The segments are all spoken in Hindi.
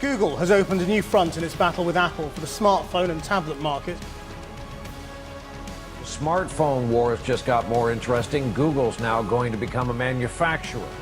Google has opened a new front in its battle with Apple for the smartphone and tablet market. The smartphone war has just got more interesting. Google's now going to become a manufacturer.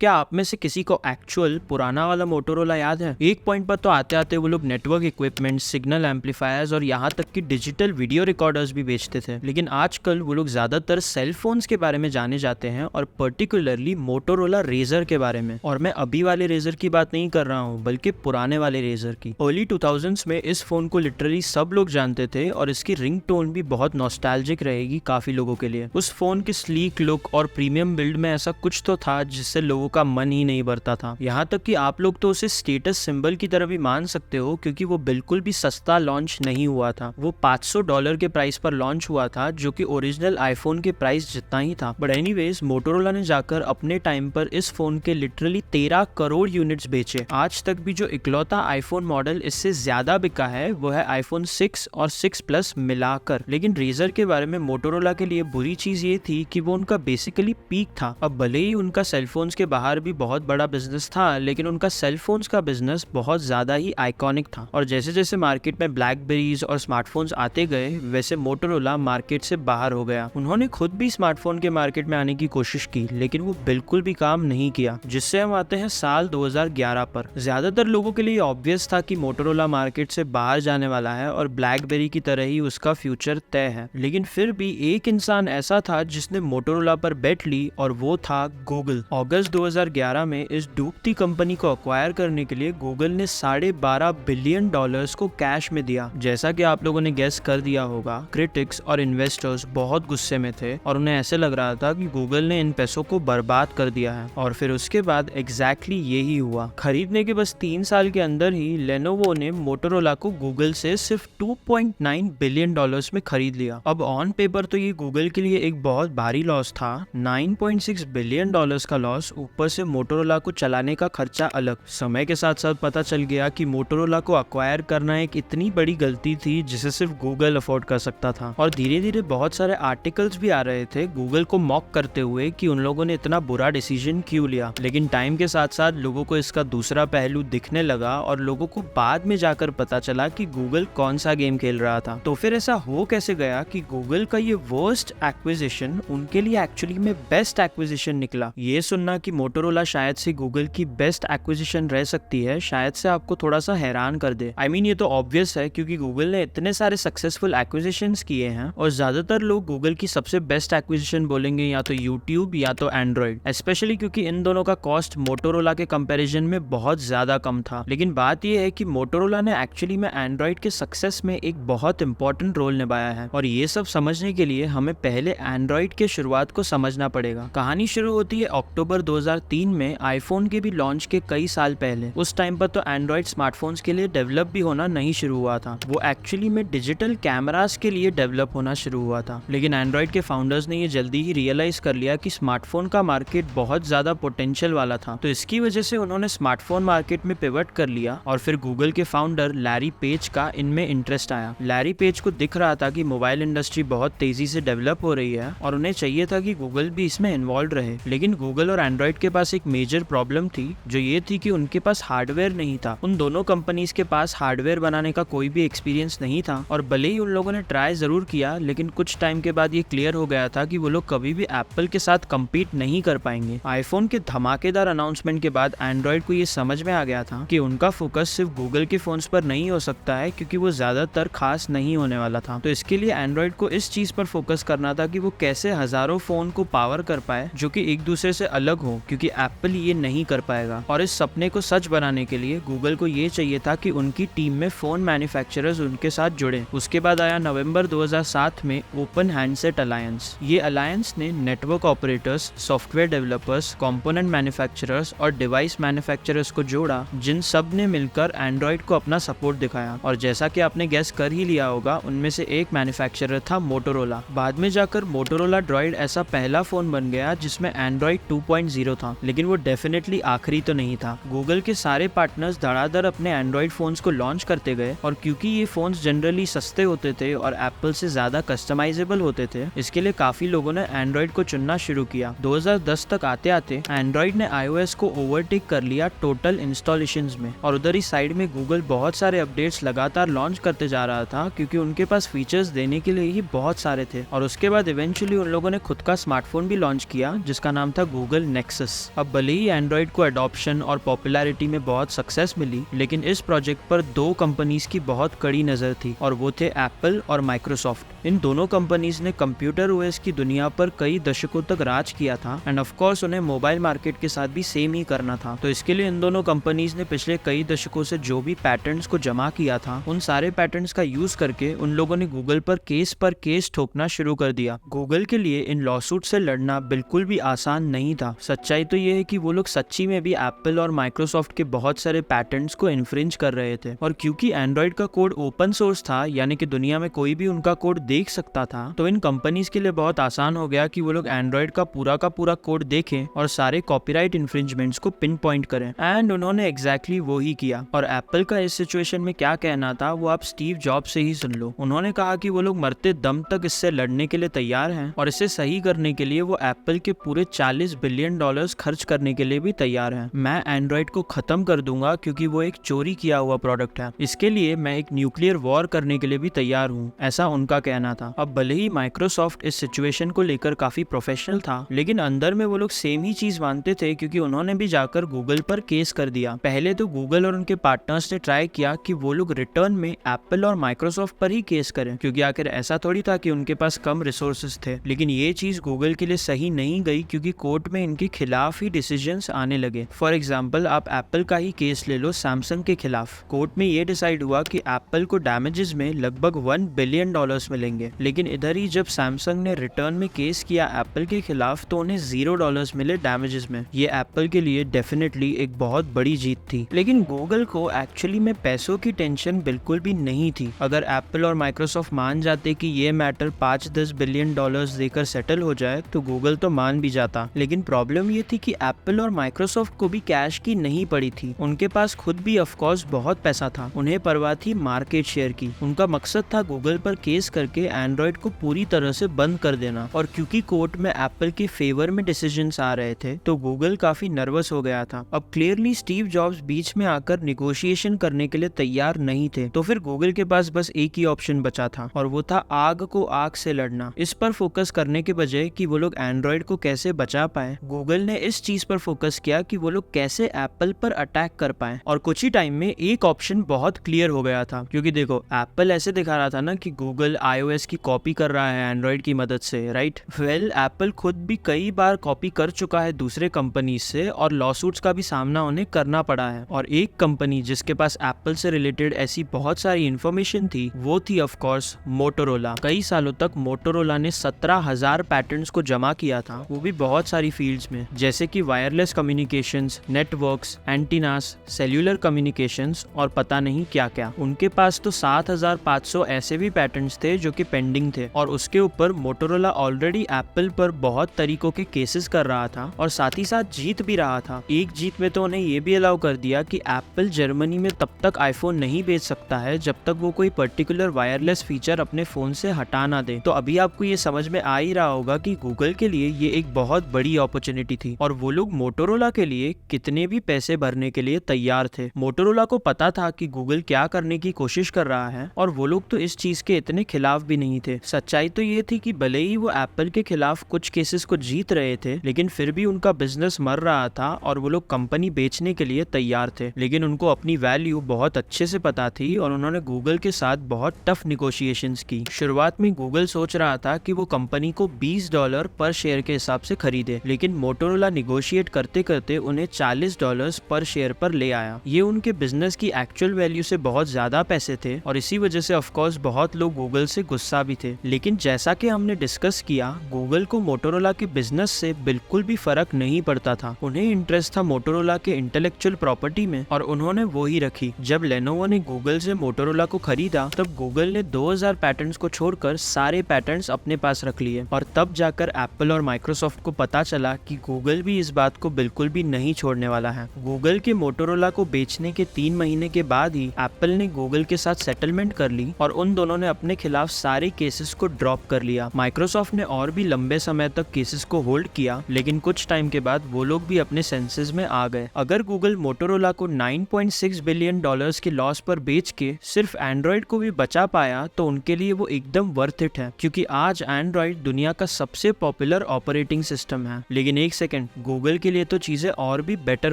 क्या आप में से किसी को एक्चुअल पुराना वाला मोटोरोला याद है? एक पॉइंट पर तो आते आते वो लोग नेटवर्क इक्विपमेंट, सिग्नल एम्पलीफायर्स और यहाँ तक कि डिजिटल वीडियो रिकॉर्डर्स भी बेचते थे। लेकिन आजकल वो लोग ज्यादातर सेल फोन्स के बारे में जाने जाते हैं और पर्टिकुलरली मोटोरोला रेजर के बारे में। और मैं अभी वाले रेजर की बात नहीं कर रहा हूँ, बल्कि पुराने वाले रेजर की। अर्ली 2000s में इस फोन को लिटरली सब लोग जानते थे और इसकी रिंग टोन भी बहुत नॉस्टैल्जिक रहेगी काफी लोगों के लिए। उस फोन की स्लीक लुक और प्रीमियम बिल्ड में ऐसा कुछ तो था जिससे लोगों का मन ही नहीं भरता था। यहाँ तक कि आप लोग तो उसे स्टेटस सिंबल की तरह भी मान सकते हो, क्योंकि वो बिल्कुल भी सस्ता लॉन्च नहीं हुआ था। वो $500 के प्राइस पर लॉन्च हुआ था, जो कि ओरिजिनल आईफोन के प्राइस जितना ही था। बट एनीवेज, मोटोरोला ने जाकर अपने टाइम पर इस फोन के लिटरली 13 करोड़ यूनिट्स बेचे। आज तक भी जो इकलौता आईफोन मॉडल इससे ज्यादा बिका है वो है आईफोन 6 और 6 प्लस मिलाकर। लेकिन रेजर के बारे में मोटोरोला के लिए बुरी चीज ये थी कि वो उनका बेसिकली पीक था। अब भले ही उनका सेलफोन्स के बाहर भी बहुत बड़ा बिजनेस था, लेकिन उनका सेलफोन्स का बिजनेस बहुत ज्यादा ही आइकॉनिक था। और जैसे जैसे मार्केट में ब्लैकबेरीज और स्मार्टफोन्स आते गए, वैसे मोटोरोला मार्केट से बाहर हो गया। उन्होंने खुद भी स्मार्टफोन के मार्केट में आने की कोशिश की, लेकिन वो बिल्कुल भी काम नहीं किया। जिससे हम आते हैं साल 2011 पर। ज्यादातर लोगों के लिए ऑब्वियस था कि मोटोरोला मार्केट से बाहर जाने वाला है और ब्लैकबेरी की तरह ही उसका फ्यूचर तय है। लेकिन फिर भी एक इंसान ऐसा था जिसने मोटोरोला पर बेट ली, और वो था गूगल। अगस्त 2011 में इस डूबती कंपनी को अक्वायर करने के लिए गूगल ने $12.5 बिलियन को कैश में दिया। जैसा कि आप लोगों ने गेस कर दिया होगा, क्रिटिक्स और इन्वेस्टर्स बहुत गुस्से में थे और उन्हें ऐसे लग रहा था कि गूगल ने इन पैसों को बर्बाद कर दिया है। और फिर उसके बाद एग्जैक्टली यही हुआ। खरीदने के बस 3 साल के अंदर ही लेनोवो ने मोटोरोला को गूगल से सिर्फ $2.9 बिलियन में खरीद लिया। अब ऑन पेपर तो ये गूगल के लिए एक बहुत भारी लॉस था। $9.6 बिलियन का लॉस, ऊपर से मोटोरोला को चलाने का खर्चा अलग। समय के साथ साथ पता चल गया कि मोटोरोला को अक्वायर करना एक इतनी बड़ी गलती थी जिसे सिर्फ गूगल अफोर्ड कर सकता था। और धीरे धीरे बहुत सारे आर्टिकल्स भी आ रहे थे गूगल को मॉक करते हुए कि उन लोगों ने इतना बुरा डिसीजन क्यों लिया। लेकिन टाइम के साथ साथ लोगों को इसका दूसरा पहलू दिखने लगा और लोगों को बाद में जाकर पता चला कि गूगल कौन सा गेम खेल रहा था। तो फिर ऐसा हो कैसे गया कि गूगल का ये वर्स्ट एक्विजिशन उनके लिए एक्चुअली में बेस्ट एक्विजिशन निकला। ये सुनना कि मोटोरोला शायद से गूगल की बेस्ट एक्विजिशन रह सकती है, शायद से आपको थोड़ा सा हैरान कर दे। I mean, ये तो ऑब्वियस है क्योंकि गूगल ने इतने सारे सक्सेसफुल एक्विजिशंस किए हैं और ज्यादातर लोग गूगल की सबसे बेस्ट एक्विजिशन बोलेंगे या तो यूट्यूब या तो एंड्रॉइड, स्पेशली क्योंकि इन दोनों का कॉस्ट मोटोरोला के कंपैरिजन में बहुत ज्यादा कम था। लेकिन बात यह है कि मोटोरोला ने एक्चुअली में एंड्रॉइड के सक्सेस में एक बहुत इंपॉर्टेंट रोल निभाया है। और ये सब समझने के लिए हमें पहले एंड्रॉइड के शुरुआत को समझना पड़ेगा। कहानी शुरू होती है अक्टूबर 2003 में, आईफोन के भी लॉन्च के कई साल पहले। उस टाइम पर तो एंड्रॉइड स्मार्टफोन्स के लिए डेवलप भी होना नहीं शुरू हुआ था, वो एक्चुअली में डिजिटल कैमरास के लिए डेवलप होना शुरू हुआ था। लेकिन एंड्रॉइड के फाउंडर्स ने ये जल्दी ही रियलाइज कर लिया कि स्मार्टफोन का मार्केट बहुत ज्यादा पोटेंशियल वाला था, तो इसकी वजह से उन्होंने स्मार्टफोन मार्केट में पिवट कर लिया। और फिर गूगल के फाउंडर लैरी पेज का इनमें इंटरेस्ट आया। लैरी पेज को दिख रहा था कि मोबाइल इंडस्ट्री बहुत तेजी से डेवलप हो रही है और उन्हें चाहिए था कि गूगल भी इसमें इन्वॉल्व रहे। लेकिन गूगल और एंड्रॉइड के पास एक मेजर प्रॉब्लम थी, जो ये थी कि उनके पास हार्डवेयर नहीं था। उन दोनों कंपनीज के पास हार्डवेयर बनाने का कोई भी एक्सपीरियंस नहीं था और भले ही उन लोगों ने ट्राई जरूर किया, लेकिन कुछ टाइम के बाद ये क्लियर हो गया था कि वो लोग कभी भी एप्पल के साथ कम्पीट नहीं कर पाएंगे। आईफोन के धमाकेदार अनाउंसमेंट के बाद एंड्रॉइड को ये समझ में आ गया था कि उनका फोकस सिर्फ गूगल के फोन्स पर नहीं हो सकता है, क्योंकि वो ज्यादातर खास नहीं होने वाला था। तो इसके लिए एंड्रॉइड को इस चीज पर फोकस करना था कि वो कैसे हजारों फोन को पावर कर पाए जो कि एक दूसरे से अलग हो, क्योंकि एप्पल ये नहीं कर पाएगा। और इस सपने को सच बनाने के लिए गूगल को ये चाहिए था कि उनकी टीम में फोन मैन्युफैक्चरर्स उनके साथ जुड़े। उसके बाद आया नवंबर 2007 में ओपन हैंडसेट अलायंस। ये अलायंस ने network operators, software developers, component manufacturers और डिवाइस मैन्युफैक्चरर्स को जोड़ा, जिन सब ने मिलकर एंड्रॉइड को अपना सपोर्ट दिखाया। और जैसा कि आपने गेस कर ही लिया होगा, उनमें से एक मैन्युफैक्चरर था मोटोरोला। बाद में जाकर मोटोरोला ड्रॉइड ऐसा पहला फोन बन गया जिसमें एंड्रॉइड 2.0 था, लेकिन वो डेफिनेटली आखिरी तो नहीं था। गूगल के सारे पार्टनर्स धड़ाधड़ अपने एंड्रॉइड फोन्स को लॉन्च करते गए और क्योंकि ये फोन्स जनरली सस्ते होते थे और एप्पल से ज्यादा कस्टमाइजेबल होते थे, इसके लिए काफी लोगों ने एंड्रॉइड को चुनना शुरू किया। 2010 तक आते आते एंड्रॉइड ने iOS को ओवरटेक कर लिया टोटल इंस्टॉलेशंस में, और उधर ही साइड में गूगल बहुत सारे अपडेट्स लगातार लॉन्च करते जा रहा था क्योंकि उनके पास फीचर्स देने के लिए ही बहुत सारे थे। और उसके बाद इवेंचुअली उन लोगों ने खुद का स्मार्टफोन भी लॉन्च किया जिसका नाम था गूगल नेक्सस। अब भले ही एंड्रॉइड को अडॉप्शन और पॉपुलैरिटी में बहुत सक्सेस मिली, लेकिन इस प्रोजेक्ट पर दो कंपनीज की बहुत कड़ी नजर थी और वो थे एप्पल और माइक्रोसॉफ्ट। इन दोनों कंपनीज ने कंप्यूटर ओएस की दुनिया पर कई दशकों तक राज किया था एंड ऑफ कोर्स उन्हें मोबाइल मार्केट के साथ भी सेम ही करना था। तो इसके लिए इन दोनों कंपनीज ने पिछले कई दशकों से जो भी पैटर्न्स को जमा किया था, उन सारे पैटर्न्स का यूज करके उन लोगों ने गूगल पर केस ठोकना शुरू कर दिया। गूगल के लिए इन लॉसूट से लड़ना बिल्कुल भी आसान नहीं था। सच्चाई तो ये है कि वो लोग सच्ची में भी एप्पल और माइक्रोसॉफ्ट के बहुत सारे पैटर्न्स को इन्फ्रिंज कर रहे थे, और क्योंकि एंड्रॉइड का कोड ओपन सोर्स था, यानी कि दुनिया में कोई भी उनका कोड देख सकता था, तो इन कंपनीज के लिए बहुत आसान हो गया कि वो लोग एंड्रॉइड का पूरा कोड देखें और सारे कॉपीराइट इन्फ्रिंजमेंट्स को पिन पॉइंट करें। एंड उन्होंने एग्जैक्टली वो ही किया। और एप्पल का इस सिचुएशन में क्या कहना था वो आप स्टीव जॉब्स से ही सुन लो। उन्होंने कहा कि वो लोग मरते दम तक इससे लड़ने के लिए तैयार हैं और इसे सही करने के लिए वो एप्पल के पूरे $40 बिलियन खर्च करने के लिए भी तैयार हैं। मैं एंड्रॉइड को खत्म कर दूंगा क्योंकि वो एक चोरी किया हुआ प्रोडक्ट है। इसके लिए मैं एक न्यूक्लियर वॉर करने के लिए भी तैयार हूँ, ऐसा उनका कहना था। अब भले ही माइक्रोसॉफ्ट इस सिचुएशन को लेकर काफी प्रोफेशनल था, लेकिन अंदर में वो लोग सेम ही चीज मानते थे क्योंकि उन्होंने भी जाकर गूगल पर केस कर दिया। पहले तो गूगल और उनके पार्टनर्स ने ट्राई किया कि वो लोग रिटर्न में एप्पल और माइक्रोसॉफ्ट पर ही केस करें, क्योंकि आखिर ऐसा थोड़ी था कि उनके पास कम रिसोर्सेज थे। लेकिन ये चीज गूगल के लिए सही नहीं गई क्योंकि कोर्ट में इनके खिलाफ ही डिसीजंस आने लगे। फॉर एग्जाम्पल आप एप्पल का ही केस ले लो सैमसंग के खिलाफ। कोर्ट में ये डिसाइड हुआ कि एप्पल को डैमेजेस में लगभग $1 बिलियन मिलेंगे, लेकिन इधर ही जब सैमसंग ने रिटर्न में केस किया एप्पल के खिलाफ तो उन्हें $0 मिले डैमेजेस में। ये एप्पल के लिए डेफिनेटली एक बहुत बड़ी जीत थी। लेकिन गूगल को एक्चुअली में पैसों की टेंशन बिल्कुल भी नहीं थी। अगर एप्पल और माइक्रोसॉफ्ट मान जाते कि ये मैटर $5-10 बिलियन देकर सेटल हो जाए तो गूगल तो मान भी जाता। लेकिन प्रॉब्लम ये थी कि एप्पल और माइक्रोसॉफ्ट को भी कैश की नहीं पड़ी थी। उनके पास खुद भी ऑफ कोर्स बहुत पैसा था, उन्हें परवाह थी मार्केट शेयर की। उनका मकसद था गूगल पर केस करके एंड्रॉइड को पूरी तरह से बंद कर देना। और क्योंकि कोर्ट में एप्पल के फेवर में डिसीजंस आ रहे थे तो गूगल काफी नर्वस हो गया था। अब क्लियरली स्टीव जॉब्स बीच में आकर निगोशिएशन करने के लिए तैयार नहीं थे, तो फिर गूगल के पास बस एक ही ऑप्शन बचा था और वो था आग को आग से लड़ना। इस पर फोकस करने के बजाय कि वो लोग एंड्रॉइड को कैसे बचा पाए, गूगल ने इस चीज पर फोकस किया कि वो लोग कैसे एप्पल पर अटैक कर पाए। और कुछ ही टाइम में एक ऑप्शन बहुत क्लियर हो गया था, क्योंकि देखो एप्पल ऐसे दिखा रहा था ना कि गूगल iOS की कॉपी कर रहा है एंड्रॉइड की मदद से, राइट? वेल एप्पल खुद भी कई बार कॉपी कर चुका है दूसरे कंपनी से और लॉसूट्स का भी सामना उन्हें करना पड़ा है। और एक कंपनी जिसके पास एप्पल से रिलेटेड ऐसी बहुत सारी इंफॉर्मेशन थी वो थी ऑफ कोर्स मोटोरोला। कई सालों तक मोटोरोला ने 17,000 पैटर्न्स को जमा किया था, वो भी बहुत सारी फील्ड्स में, जैसे कि wireless communications, networks, antennas, cellular communications और पता नहीं क्या क्या। उनके पास तो 7,500 ऐसे भी पैटर्न्स थे जो कि पेंडिंग थे, और उसके ऊपर मोटोरोला ऑलरेडी एप्पल पर बहुत तरीकों के केसेस कर रहा था और साथ ही साथ जीत भी रहा था। एक जीत में तो उन्हें ये भी अलाउ कर दिया कि एप्पल जर्मनी में तब तक आईफोन नहीं बेच सकता है जब तक वो कोई पर्टिकुलर वायरलेस फीचर अपने फोन से हटा ना दे। तो अभी आपको ये समझ में आ ही रहा होगा कि गूगल के लिए ये एक बहुत बड़ी अपॉर्चुनिटी थी और वो लोग मोटोरोला के लिए कितने भी पैसे भरने के लिए तैयार थे। मोटोरोला को पता था कि गूगल क्या करने की कोशिश कर रहा है और वो लोग तो इस चीज के इतने खिलाफ भी नहीं थे। सच्चाई तो ये थी कि भले ही वो एप्पल के खिलाफ कुछ केसेस को जीत रहे थे, लेकिन फिर भी उनका बिजनेस मर रहा था और वो लोग कंपनी बेचने के लिए तैयार थे। लेकिन उनको अपनी वैल्यू बहुत अच्छे से पता थी और उन्होंने गूगल के साथ बहुत टफ निगोशिएशंस की। शुरुआत में गूगल सोच रहा था कि वो कंपनी को $20 पर शेयर के हिसाब से खरीदे, लेकिन मोटोरोला निगोशिएट करते करते उन्हें $40 पर शेयर पर ले आया। ये उनके बिजनेस की एक्चुअल वैल्यू से बहुत ज्यादा पैसे थे और इसी वजह से ऑफ कोर्स बहुत लोग गूगल से गुस्सा भी थे। लेकिन जैसा कि हमने डिस्कस किया, गूगल को मोटोरोला के बिजनेस से बिल्कुल भी फर्क नहीं पड़ता था। उन्हें इंटरेस्ट था मोटोरोला के इंटेलेक्चुअल प्रॉपर्टी में और उन्होंने वो ही रखी। जब लेनोवो ने गूगल से मोटोरोला को खरीदा तब गूगल ने 2000 पैटर्न्स को छोड़कर सारे पैटर्न्स अपने पास रख लिए और तब जाकर एप्पल और माइक्रोसॉफ्ट को पता चला कि गूगल गूगल भी इस बात को बिल्कुल भी नहीं छोड़ने वाला है। गूगल के मोटोरोला को बेचने के 3 महीने के बाद ही एप्पल ने गूगल के साथ सेटलमेंट कर ली और उन दोनों ने अपने खिलाफ सारे केसेस को ड्रॉप कर लिया। माइक्रोसॉफ्ट ने और भी लंबे समय तक केसेस को होल्ड किया, लेकिन कुछ टाइम के बाद वो लोग भी अपने सेंसेस में आ गए। अगर गूगल मोटोरोला को 9.6 बिलियन डॉलर्स के लॉस पर बेच के सिर्फ एंड्रॉइड को भी बचा पाया तो उनके लिए वो एकदम वर्थ इट है, क्योंकि आज एंड्रॉइड दुनिया का सबसे पॉपुलर ऑपरेटिंग सिस्टम है। लेकिन एक सेकंड, गूगल के लिए तो चीजें और भी बेटर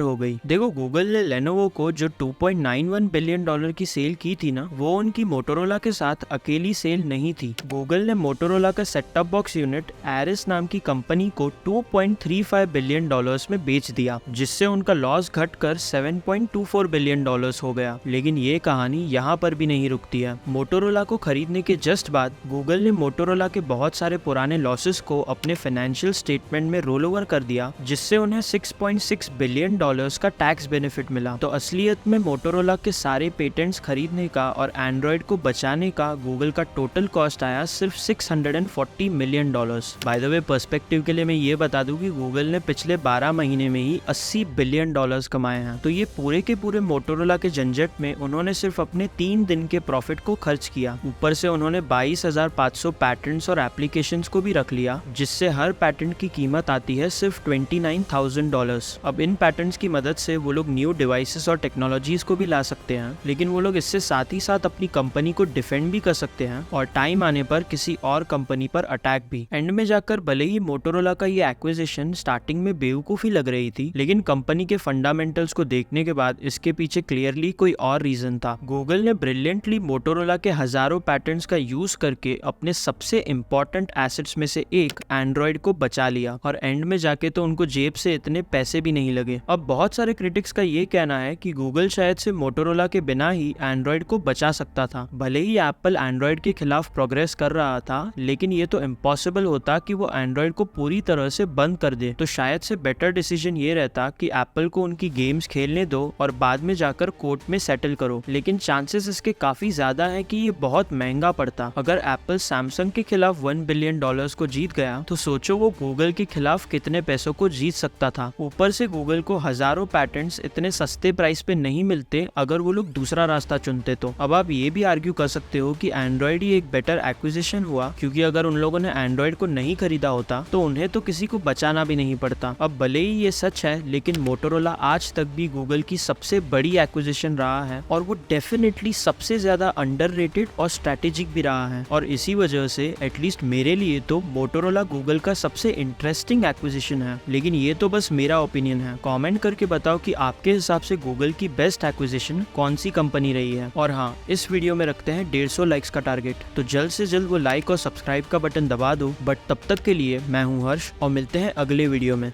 हो गई। देखो, गूगल ने लेनोवो को जो 2.91 बिलियन डॉलर की सेल की थी ना, वो उनकी मोटोरोला के साथ अकेली सेल नहीं थी। गूगल ने मोटोरोला का set top box unit Arris नाम की कंपनी को 2.35 बिलियन डॉलर्स में बेच दिया, जिससे उनका लॉस घटकर 7.24 बिलियन डॉलर्स हो गया। लेकिन ये कहानी यहाँ पर भी नहीं रुकती है। मोटोरोला को खरीदने के जस्ट बाद गूगल ने मोटोरोला के बहुत सारे पुराने लॉसेस को अपने फाइनेंशियल स्टेटमेंट में रोल ओवर कर दिया, जिससे उन्हें 6.6 बिलियन डॉलर्स का टैक्स बेनिफिट मिला। तो असलियत में मोटोरोला के सारे पेटेंट्स खरीदने का और एंड्रॉइड को बचाने का गूगल का टोटल कॉस्ट आया सिर्फ 640 million dollars. By the way, perspective के लिए मैं ये बता दूं कि गूगल ने पिछले 12 महीने में ही 80 बिलियन डॉलर्स कमाए हैं। तो ये पूरे के पूरे मोटोरोला के झंझट में उन्होंने सिर्फ अपने 3 दिन के प्रॉफिट को खर्च किया। ऊपर से उन्होंने 22,500 पैटेंट्स और एप्लीकेशंस को भी रख लिया, जिससे हर पैटेंट की कीमत आती है सिर्फ $29,000। अब इन पैटेंट्स की मदद से वो लोग न्यू डिवाइसेस और टेक्नोलॉजीज को भी ला सकते हैं, लेकिन वो लोग इससे साथ ही साथ अपनी कंपनी को डिफेंड भी कर सकते हैं और टाइम आने पर किसी और कंपनी पर अटैक भी। एंड में जाकर भले ही मोटोरोला का ये एक्विजिशन स्टार्टिंग में बेवकूफी लग रही थी, लेकिन कंपनी के फंडामेंटल्स को देखने के बाद इसके पीछे क्लियरली कोई और रीजन था। गूगल ने ब्रिलियंटली मोटोरोला के हजारों पैटेंट्स का यूज करके अपने सबसे इंपॉर्टेंट एसेट्स में से एक एंड्रॉइड को बचा लिया, और एंड में जाके तो उनको जेब से इतने पैसे भी नहीं लगे। अब बहुत सारे क्रिटिक्स का ये कहना है कि गूगल शायद से मोटोरोला के बिना ही एंड्रॉइड को बचा सकता था। भले ही एप्पल एंड्रॉइड के खिलाफ प्रोग्रेस कर रहा था, लेकिन ये तो इम्पॉसिबल होता कि वो एंड्रॉइड को पूरी तरह से बंद कर दे। तो शायद से बेटर डिसीजन ये रहता कि एप्पल को उनकी गेम्स खेलने दो और बाद में जाकर कोर्ट में सेटल करो। लेकिन चांसेस इसके काफी ज्यादा है कि ये बहुत महंगा पड़ता। अगर एप्पल सैमसंग के खिलाफ $1 बिलियन को जीत गया तो सोचो वो गूगल के खिलाफ कितने पैसों को जीत सकता था। ऊपर से गूगल को हजारों पैटेंट्स इतने सस्ते प्राइस पे नहीं मिलते अगर वो लोग दूसरा रास्ता चुनते तो। अब आप ये भी आर्ग्यू कर सकते हो कि एंड्रॉइड ही एक बेटर एक्विजिशन हुआ, क्योंकि अगर उन लोगों ने एंड्रॉइड को नहीं खरीदा होता तो उन्हें तो किसी को बचाना भी नहीं पड़ता। अब भले ही ये सच है, लेकिन मोटोरोला आज तक भी गूगल की सबसे बड़ी एक्विजिशन रहा है, और वो डेफिनेटली सबसे ज्यादा अंडररेटेड और स्ट्रेटेजिक भी रहा है। और इसी वजह से एटलीस्ट मेरे लिए तो मोटोरोला गूगल का सबसे इंटरेस्टिंग एक्विजिशन है। लेकिन ये तो बस मेरा ओपिनियन है। कमेंट करके बताओ कि आपके हिसाब से गूगल की बेस्ट एक्विजिशन कौन सी कंपनी रही है। और हाँ, इस वीडियो में रखते हैं 150 लाइक्स का टारगेट, तो जल्द से जल्द वो लाइक और सब्सक्राइब का बटन दबा दो। बट तब तक के लिए मैं हूँ हर्ष और मिलते हैं अगले वीडियो में।